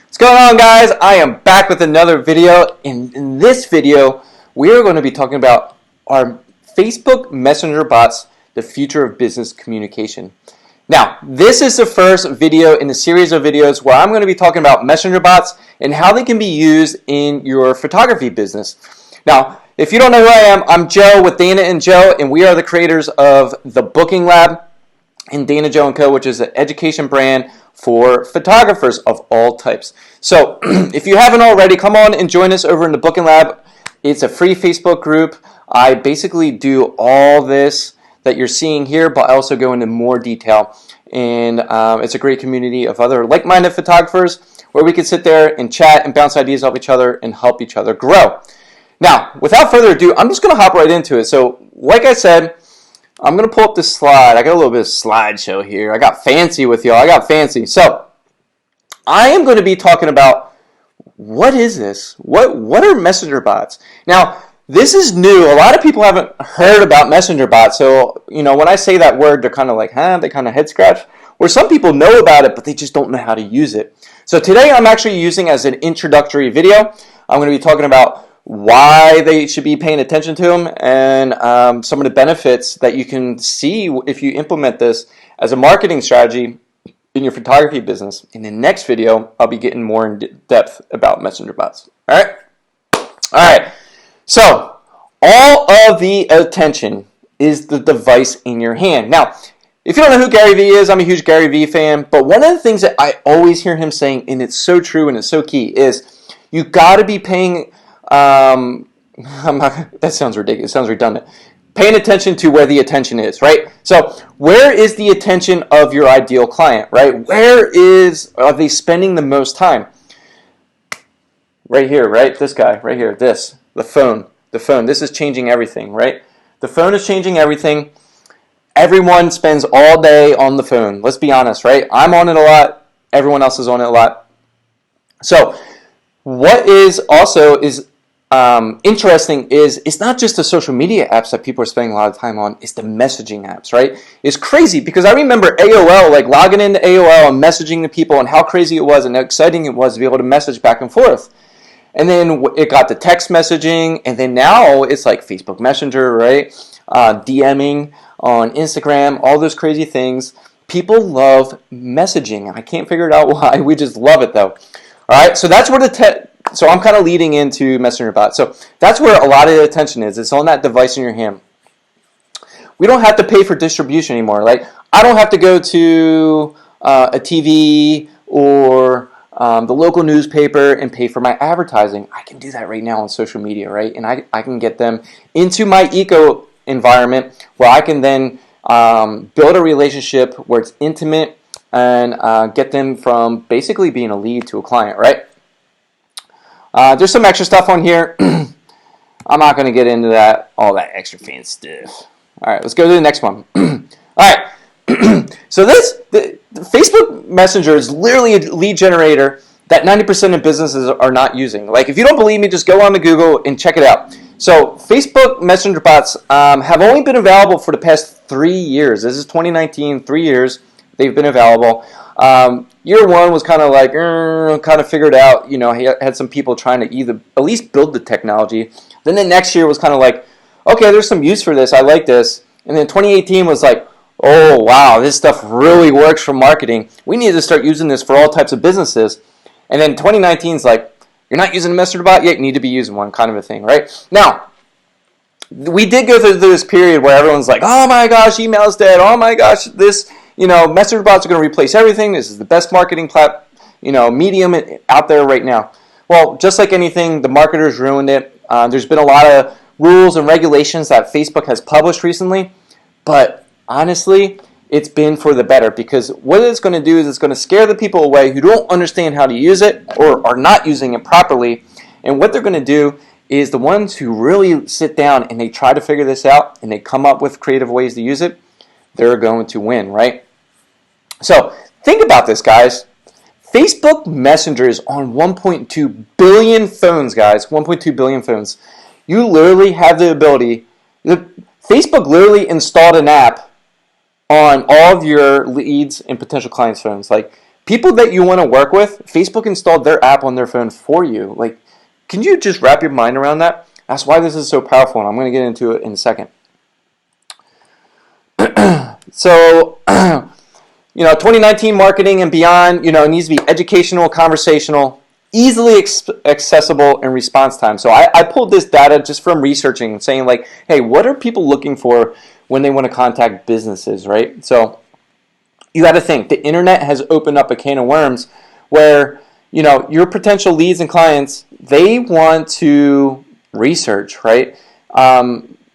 What's going on, guys? I am back with another video. In this video, we are going to be talking about our Facebook Messenger bots, the future of business communication. Now, this is the first video in the series of videos where I'm going to be talking about Messenger bots and how they can be used in your photography business. Now, if you don't know who I am, I'm Joe with Dana and Joe, and we are the creators of the Booking Lab and Dana Joe & Co., which is an education brand for photographers of all types. So if you haven't already, come on and join us over in the Booking Lab. It's a free Facebook group. I basically do all this that you're seeing here, but I also go into more detail. And it's a great community of other like-minded photographers where we can sit there and chat and bounce ideas off each other and help each other grow. Now, without further ado, I'm just going to hop right into it. So like I said, I'm going to pull up this slide. I got a little bit of slideshow here. I got fancy with y'all. I got fancy. So I am going to be talking about what is this? What are messenger bots? Now, this is new. A lot of people haven't heard about messenger bots. So, you know, when I say that word, they're kind of like, huh? They kind of head scratch. Where some people know about it, but they just don't know how to use it. So today I'm actually using as an introductory video. I'm going to be talking about why they should be paying attention to them, and some of the benefits that you can see if you implement this as a marketing strategy in your photography business. In the next video, I'll be getting more in depth about messenger bots. All right. So all of the attention is the device in your hand. Now, if you don't know who Gary Vee is, I'm a huge Gary Vee fan, but one of the things that I always hear him saying, and it's so true and it's so key, is you got to be paying that sounds ridiculous. It sounds redundant. Paying attention to where the attention is, right? So where is the attention of your ideal client, right? Are they spending the most time? Right here, right? This guy, right here, the phone. This is changing everything, right? The phone is changing everything. Everyone spends all day on the phone. Let's be honest, right? I'm on it a lot. Everyone else is on it a lot. So what is also interesting is it's not just the social media apps that people are spending a lot of time on, it's the messaging apps, right? It's crazy because I remember AOL, like logging into AOL and messaging the people and how crazy it was and how exciting it was to be able to message back and forth. And then it got to text messaging, and then now it's like Facebook Messenger, right? DMing on Instagram, all those crazy things. People love messaging. I can't figure it out why. We just love it though. All right, so that's where so I'm kind of leading into messenger bots. So that's where a lot of the attention is. It's on that device in your hand. We don't have to pay for distribution anymore. Like, I don't have to go to a TV or the local newspaper and pay for my advertising. I can do that right now on social media, right? And I can get them into my eco environment where I can then build a relationship where it's intimate and get them from basically being a lead to a client, right? There's some extra stuff on here. I'm not going to get into all that extra fancy stuff. All right, let's go to the next one. All right. So the Facebook Messenger is literally a lead generator that 90% of businesses are not using. Like, if you don't believe me, just go on to Google and check it out. So Facebook Messenger bots have only been available for the past 3 years. This is 2019, 3 years they've been available. Year one was kind of like, kind of figured out, you know, he had some people trying to either at least build the technology. Then the next year was kind of like, okay, there's some use for this. I like this. And then 2018 was like, oh, wow, this stuff really works for marketing. We need to start using this for all types of businesses. And then 2019 is like, you're not using a messenger bot yet, you need to be using one, kind of a thing, right? Now, we did go through this period where everyone's like, oh my gosh, email is dead. Oh my gosh, this, you know, messenger bots are going to replace everything. This is the best marketing medium out there right now. Well, just like anything, the marketers ruined it. There's been a lot of rules and regulations that Facebook has published recently, but honestly, it's been for the better, because what it's going to do is it's going to scare the people away who don't understand how to use it or are not using it properly. And what they're going to do is the ones who really sit down and they try to figure this out and they come up with creative ways to use it, they're going to win, right? So think about this, guys. Facebook Messenger is on 1.2 billion phones, guys. 1.2 billion phones. You literally have the ability. Facebook literally installed an app on all of your leads and potential clients' phones. Like, people that you want to work with, Facebook installed their app on their phone for you. Like, can you just wrap your mind around that? That's why this is so powerful, and I'm going to get into it in a second. So, 2019 marketing and beyond, it needs to be educational, conversational, easily accessible, and response time. So I pulled this data just from researching and saying, like, hey, what are people looking for when they want to contact businesses, right? So you got to think, the internet has opened up a can of worms where, your potential leads and clients, they want to research, right?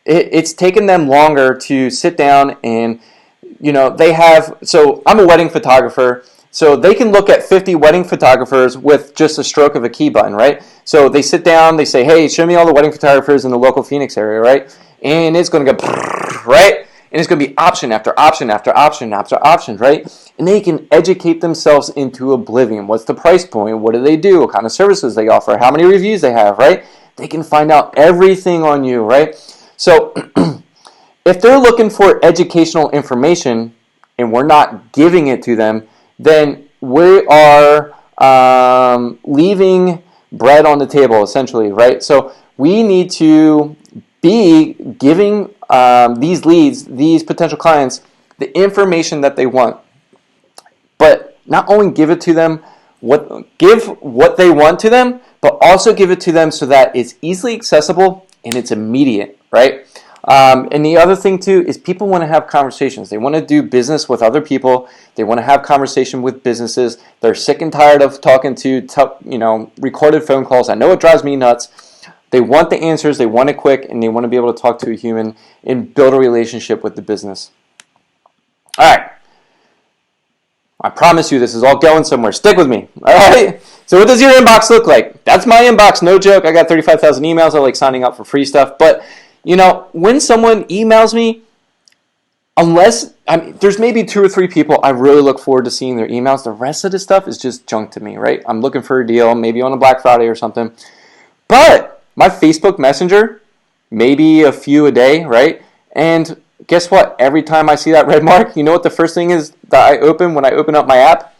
It's taken them longer to sit down and, so I'm a wedding photographer, so they can look at 50 wedding photographers with just a stroke of a key button, right? So they sit down, they say, hey, show me all the wedding photographers in the local Phoenix area, right? And it's going to go, right? And it's going to be option after option after option after option, right? And they can educate themselves into oblivion. What's the price point? What do they do? What kind of services they offer? How many reviews they have, right? They can find out everything on you, right? So if they're looking for educational information and we're not giving it to them, then we are leaving bread on the table, essentially, right? So we need to be giving these leads, these potential clients, the information that they want. But not only give it to them, give what they want to them, but also give it to them so that it's easily accessible and it's immediate, right? And the other thing too is people want to have conversations. They want to do business with other people. They want to have conversation with businesses. They're sick and tired of talking to recorded phone calls. I know it drives me nuts. They want the answers. They want it quick, and they want to be able to talk to a human and build a relationship with the business. All right. I promise you this is all going somewhere. Stick with me. All right? So what does your inbox look like? That's my inbox. No joke. I got 35,000 emails. I like signing up for free stuff. But, when someone emails me, there's maybe 2 or 3 people I really look forward to seeing their emails. The rest of the stuff is just junk to me, right? I'm looking for a deal, maybe on a Black Friday or something. But my Facebook Messenger, maybe a few a day, right? And guess what? Every time I see that red mark, you know what the first thing is that I open when I open up my app?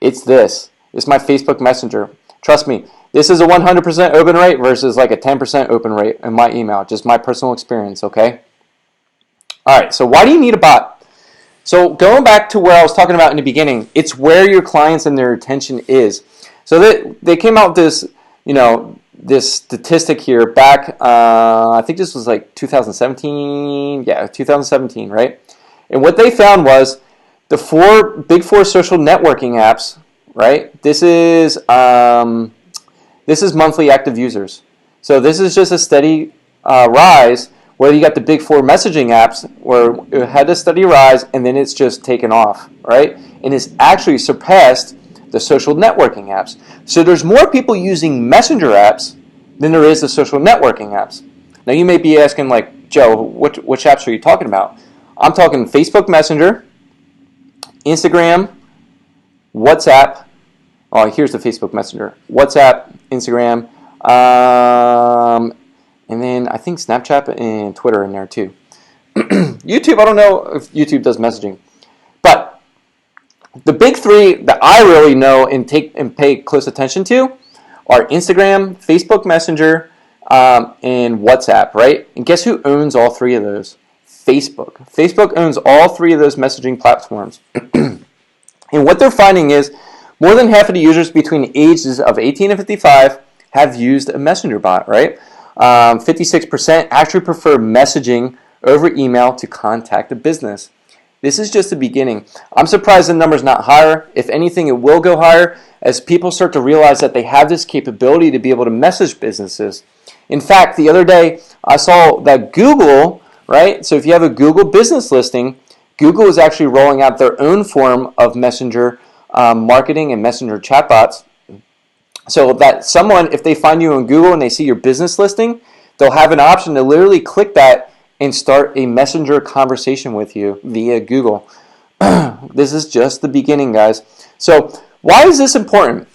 It's this. It's my Facebook Messenger. Trust me, this is a 100% open rate versus like a 10% open rate in my email. Just my personal experience, okay? All right, so why do you need a bot? So going back to where I was talking about in the beginning, it's where your clients and their attention is. So they came out with this, this statistic here back, I think this was like 2017, 2017, right? And what they found was the big four social networking apps, right? This is monthly active users. So this is just a steady rise, where you got the big four messaging apps where it had a steady rise and then it's just taken off, right? And it's actually surpassed the social networking apps. So there's more people using messenger apps than there is the social networking apps. Now you may be asking, like, Joe, which apps are you talking about? I'm talking Facebook Messenger, Instagram, WhatsApp. Oh, here's the Facebook Messenger. WhatsApp, Instagram, and then I think Snapchat and Twitter in there too. YouTube, I don't know if YouTube does messaging. But the big 3 that I really know and pay close attention to are Instagram, Facebook Messenger, and WhatsApp, right? And guess who owns all 3 of those? Facebook. Facebook owns all 3 of those messaging platforms. And what they're finding is more than half of the users between the ages of 18 and 55 have used a messenger bot, right? 56% actually prefer messaging over email to contact a business. This is just the beginning. I'm surprised the number's not higher. If anything, it will go higher as people start to realize that they have this capability to be able to message businesses. In fact, the other day, I saw that Google, right? So if you have a Google business listing, Google is actually rolling out their own form of messenger marketing and messenger chatbots. So that someone, if they find you on Google and they see your business listing, they'll have an option to literally click that and start a messenger conversation with you via Google. This is just the beginning, guys. So why is this important?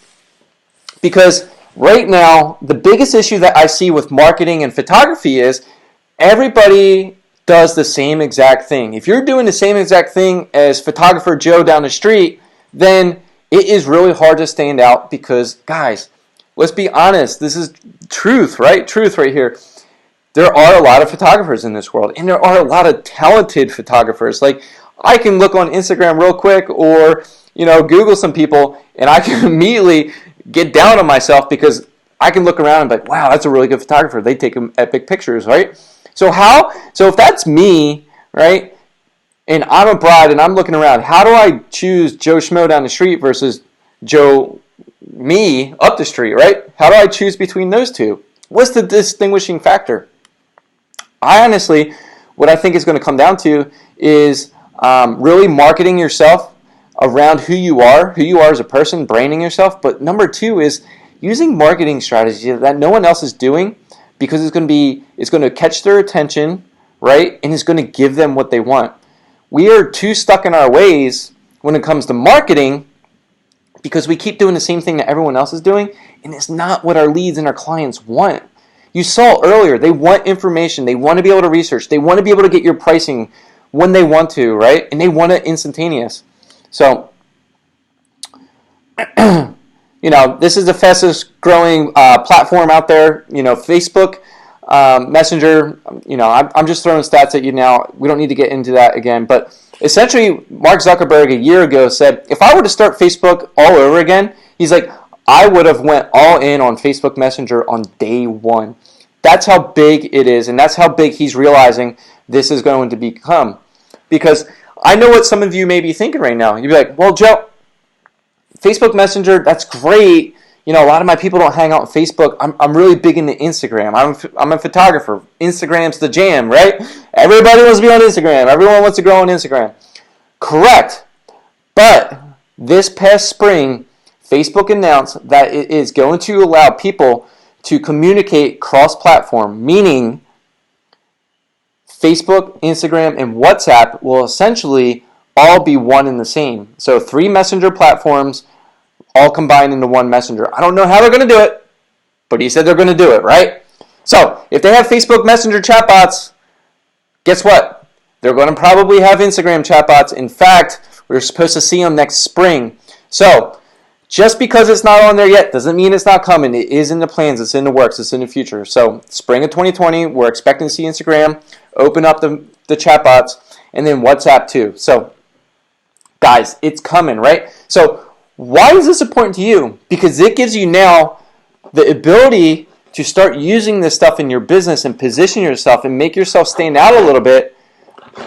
Because right now, the biggest issue that I see with marketing and photography is everybody does the same exact thing. If you're doing the same exact thing as photographer Joe down the street, then it is really hard to stand out because, guys, let's be honest. This is truth, right? Truth right here. There are a lot of photographers in this world, and there are a lot of talented photographers. Like, I can look on Instagram real quick or, Google some people, and I can immediately get down on myself because I can look around and be like, wow, that's a really good photographer. They take epic pictures, right? So if that's me, right, and I'm a bride and I'm looking around, how do I choose Joe Schmo down the street versus Joe me up the street, right? How do I choose between those two? What's the distinguishing factor? What I think is going to come down to is really marketing yourself around who you are as a person, branding yourself. But number two is using marketing strategies that no one else is doing because it's going to catch their attention, right? And it's going to give them what they want. We are too stuck in our ways when it comes to marketing because we keep doing the same thing that everyone else is doing, and it's not what our leads and our clients want. You saw earlier, they want information. They want to be able to research. They want to be able to get your pricing when they want to, right? And they want it instantaneous. So, this is the fastest growing platform out there. Facebook Messenger. I'm just throwing stats at you now. We don't need to get into that again. But essentially, Mark Zuckerberg a year ago said, if I were to start Facebook all over again, he's like, I would have went all in on Facebook Messenger on day one. That's how big it is, and that's how big he's realizing this is going to become. Because I know what some of you may be thinking right now. You'd be like, well, Joe, Facebook Messenger, that's great. A lot of my people don't hang out on Facebook. I'm really big into Instagram. I'm a photographer. Instagram's the jam, right? Everybody wants to be on Instagram. Everyone wants to grow on Instagram. Correct. But this past spring, Facebook announced that it is going to allow people to communicate cross-platform, meaning Facebook, Instagram, and WhatsApp will essentially all be one and the same. So 3 messenger platforms all combined into one messenger. I don't know how they're going to do it, but he said they're going to do it, right? So if they have Facebook Messenger chatbots, guess what? They're going to probably have Instagram chatbots. In fact, we're supposed to see them next spring. So just because it's not on there yet doesn't mean it's not coming. It is in the plans. It's in the works. It's in the future. So spring of 2020, we're expecting to see Instagram open up the chatbots, and then WhatsApp too. So guys, it's coming, right? So why is this important to you? Because it gives you now the ability to start using this stuff in your business and position yourself and make yourself stand out a little bit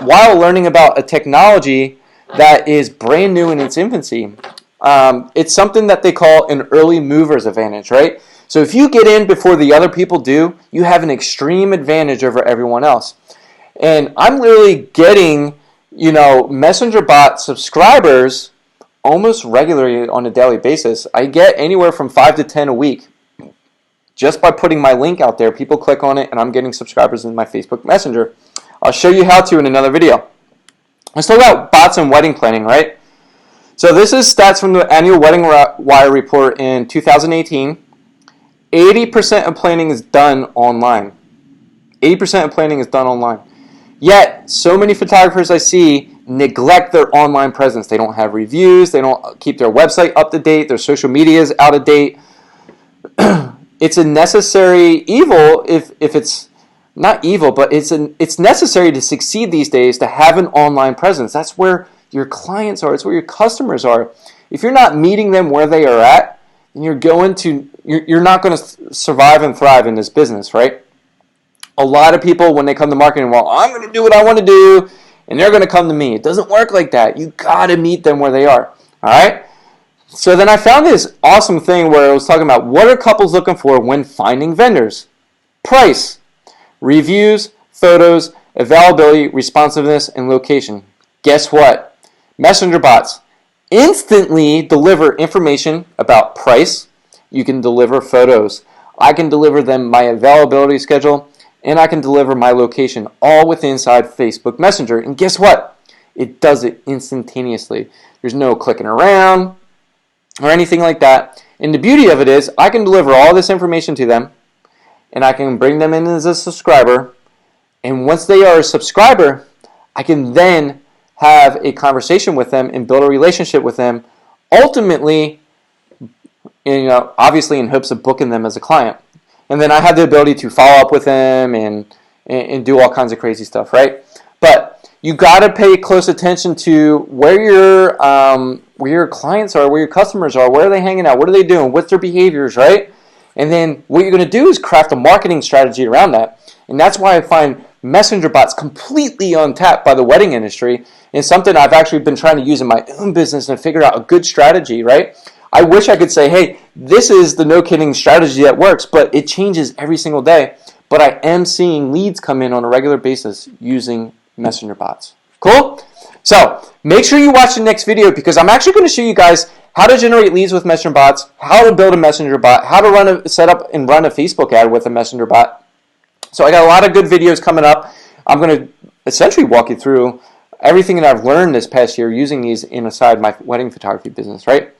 while learning about a technology that is brand new in its infancy. It's something that they call an early mover's advantage, right? So if you get in before the other people do, you have an extreme advantage over everyone else. And I'm literally getting, Messenger bot subscribers almost regularly on a daily basis. I get anywhere from 5 to 10 a week just by putting my link out there. People click on it, and I'm getting subscribers in my Facebook Messenger. I'll show you how to in another video. Let's talk about bots and wedding planning, right? So this is stats from the annual Wedding Wire report in 2018. 80% of planning is done online. 80% of planning is done online. Yet, so many photographers I see neglect their online presence. They don't have reviews. They don't keep their website up to date. Their social media is out of date. It's a necessary evil if it's not evil, but it's necessary to succeed these days to have an online presence. That's where your clients are. It's where your customers are. If you're not meeting them where they are at, then you're not going to survive and thrive in this business, right? A lot of people, when they come to marketing, well, I'm going to do what I want to do, and they're going to come to me. It doesn't work like that. You got to meet them where they are, all right? So then I found this awesome thing where it was talking about what are couples looking for when finding vendors? Price, reviews, photos, availability, responsiveness, and location. Guess what? Messenger bots instantly deliver information about price. You can deliver photos. I can deliver them my availability schedule, and I can deliver my location all within inside Facebook Messenger. And guess what? It does it instantaneously. There's no clicking around or anything like that. And the beauty of it is I can deliver all this information to them, and I can bring them in as a subscriber. And once they are a subscriber, I can then have a conversation with them and build a relationship with them ultimately, obviously in hopes of booking them as a client. And then I have the ability to follow up with them and do all kinds of crazy stuff, right? But you got to pay close attention to where your clients are, where your customers are, where are they hanging out, what are they doing, what's their behaviors, right? And then what you're going to do is craft a marketing strategy around that. And that's why I find messenger bots completely untapped by the wedding industry, and something I've actually been trying to use in my own business and figure out a good strategy, right? I wish I could say, hey, this is the no kidding strategy that works, but it changes every single day. But I am seeing leads come in on a regular basis using messenger bots. Cool? So make sure you watch the next video, because I'm actually going to show you guys how to generate leads with messenger bots, how to build a messenger bot, how to set up and run a Facebook ad with a messenger bot. So I got a lot of good videos coming up. I'm going to essentially walk you through everything that I've learned this past year using these inside my wedding photography business, right?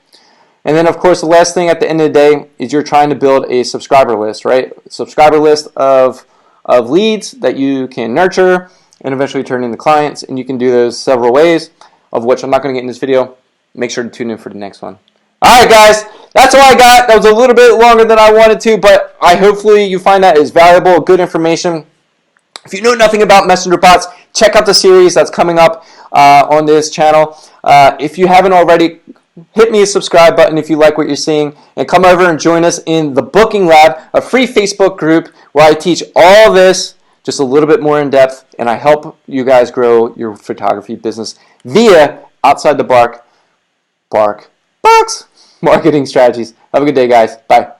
And then, of course, the last thing at the end of the day is you're trying to build a subscriber list, right? Subscriber list of leads that you can nurture and eventually turn into clients. And you can do those several ways, of which I'm not going to get in this video. Make sure to tune in for the next one. All right, guys, that's all I got. That was a little bit longer than I wanted to, but hopefully you find that is valuable, good information. If you know nothing about messenger bots, check out the series that's coming up on this channel. If you haven't already, hit me a subscribe button if you like what you're seeing, and come over and join us in the Booking Lab, a free Facebook group where I teach all this just a little bit more in depth, and I help you guys grow your photography business via outside the box marketing strategies. Have a good day, guys. Bye.